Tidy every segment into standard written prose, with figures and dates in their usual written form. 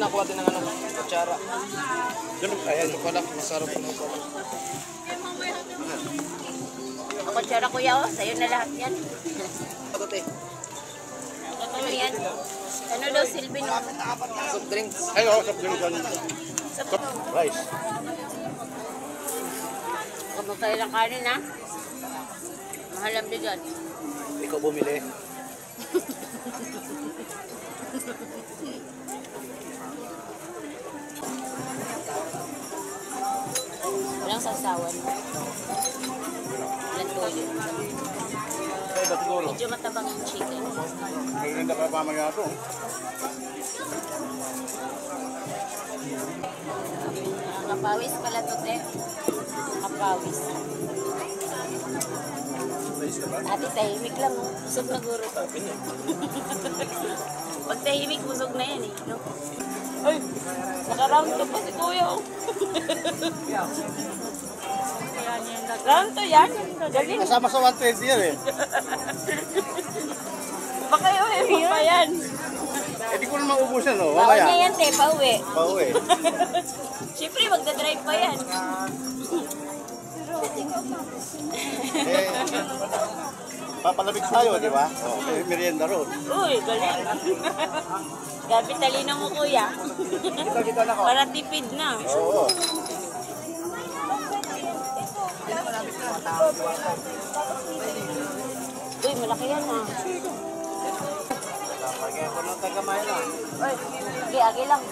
nakuha din ng ano, kutsara. Ayan, ito pala, masarap na pala. Ang kutsara kuya, oh. Sa'yo na lahat yan. Ito, te. Ano yan? Ano daw silbi no? Soft drinks. Hello, soft drink on. Rice. Kapag kayo ng kanin, ha? Mahal ang bigat. Ikaw bumili. Walang sasawan. Walang toyo. Kaya ba siguro? Medyo matabang yung chicken. Maganda pa pamagana ito. Kapawis pala to, te. Kapawis. Ate, tahimik lang, oh. Busog na guro. Pag tahimik, busog na yan, eh. No? Ay, naka-round to pa si Kuya, oh. Round to yan. Galing. Kasama sa 120 yan eh. Baka yun, eh. Pa yan. Eh di ko na maubusan no, Bawal mamaya. na yan, te. Pauwi. Pauwi. Siyempre, magdadrive pa yan. Eh, papalabig tayo, di ba? Oh, may merienda roon. Uy, galing. Gabi talino mo, Kuya. Kita na ko. Para tipid na. Oo. Uy, malaki yan, ha. Lagyan ko ng tagamay na. Uy, agi lang.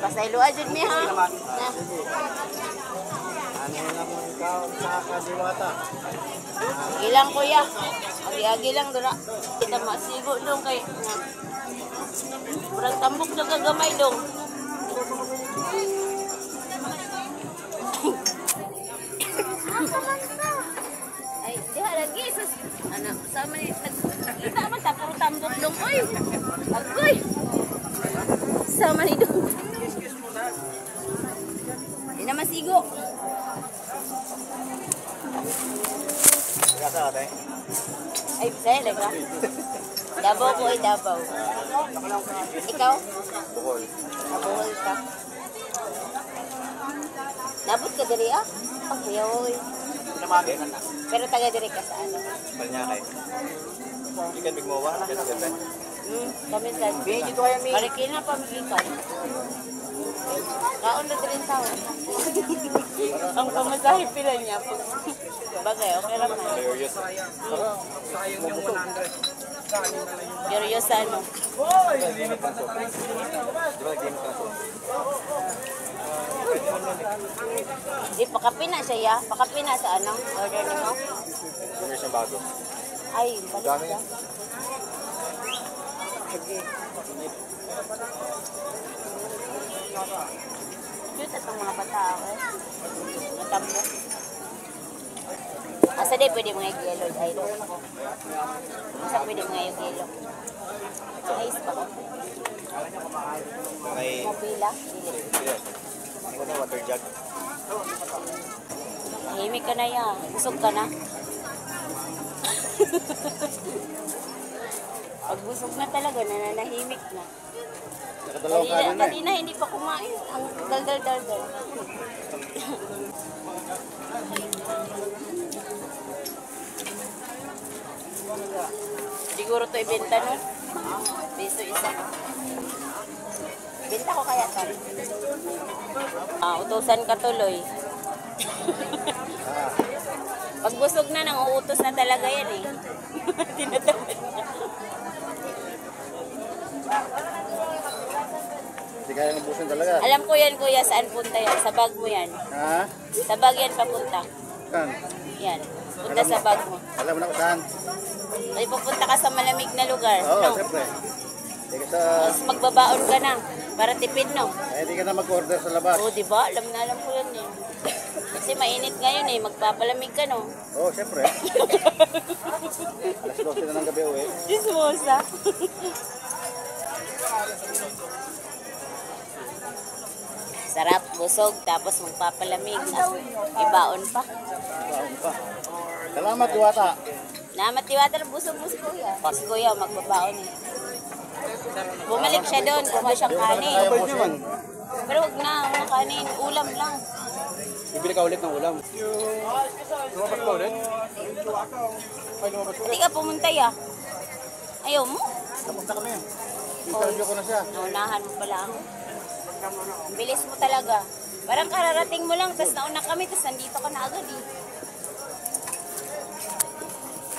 Pasaylo ajud mi, ha. Na. Ano naman ikaw sa kadiwata? Agi lang, Kuya. Agi lang, dura. Kita masigo dong kay na. Kurang tambok na kagamay dong. Ay, diha lagi sus. Ano, sama ni nakita man ta puro tambok dong. Oy. Agoy. Sama ni dong. Di na masigo. Kaya ate. Ay, saya lega. Dabaw ko ay dabaw. Ikaw? Bukol. Nabuhol ka. Nabot ka diri, ah? Oh, yawoy. Pinamagi. Pero taga diri ka sa ano? Panyakay. Ikan bigmawa. Kaya ganda. Kami sa Bigi to ay mi. Marikina pa magikan. Kaon na din tao. Ang pamasahe pila niya. Bagay, okay lang na. Curious. Sayang yung 100. Curious ano. Di ba nag-game ka to? Di, pakapina siya ya. Pakapina sa anong order ni mo. Yung isang bago. Ay, balik Dami. siya. Cute itong mga bata, eh. Natambo. Asa di pwede mga yelo, idol. Asa pwede mga yelo. Ayos pa ko. May... Mobila. Dili. Yes. Hindi ko na water jug. Himik ka na yan. Busog ka na. Pag busog na talaga, nananahimik na. Nakadalaw ka na eh. Kanina hindi pa kumain. Ang dal-dal-dal-dal. Siguro to ibenta no? Piso isa. Benta ko kaya to. Utusan ka tuloy. Pag busog na, nang uutos na talaga yan eh. Tinatamad na. Hindi kaya nabusin talaga. Alam ko yan, kuya, saan punta yan? Sa bag mo yan. Ha? Sa bag yan papunta. Saan? Yan. Punta sa bag mo. Alam mo na kung saan? Ay, pupunta ka sa malamig na lugar. Oo, No? siyempre. Hindi ka sa... Tapos magbabaon ka na. Para tipid, no? Eh, hindi ka na mag-order sa labas. Oo, diba? Alam na alam ko yan eh. Kasi mainit ngayon eh. Magpapalamig ka, no? Oo, siyempre. Alas 12 na ng gabi uwi. Chismosa. Sarap, busog, tapos magpapalamig. Ibaon pa. Baon pa. Salamat, Diwata. Namatiwata na busog mo si kuya. Si kuya magbabaon eh. Bumalik siya doon, kumuha siyang kanin. Kaya mo siya. Pero wag na, wala kanin, ulam lang. Bibili ka ulit ng ulam. Lumabas ka ulit? Ay, lumabas ka. Hindi ka pumunta ya. Ayaw mo? Napunta kami. Interview ko na siya. Naunahan mo pala ako. Ang bilis mo talaga. Parang kararating mo lang, tapos nauna kami, tapos nandito ka na agad eh.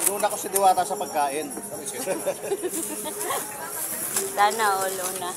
Inuna ko si Diwata sa pagkain. Sana all una.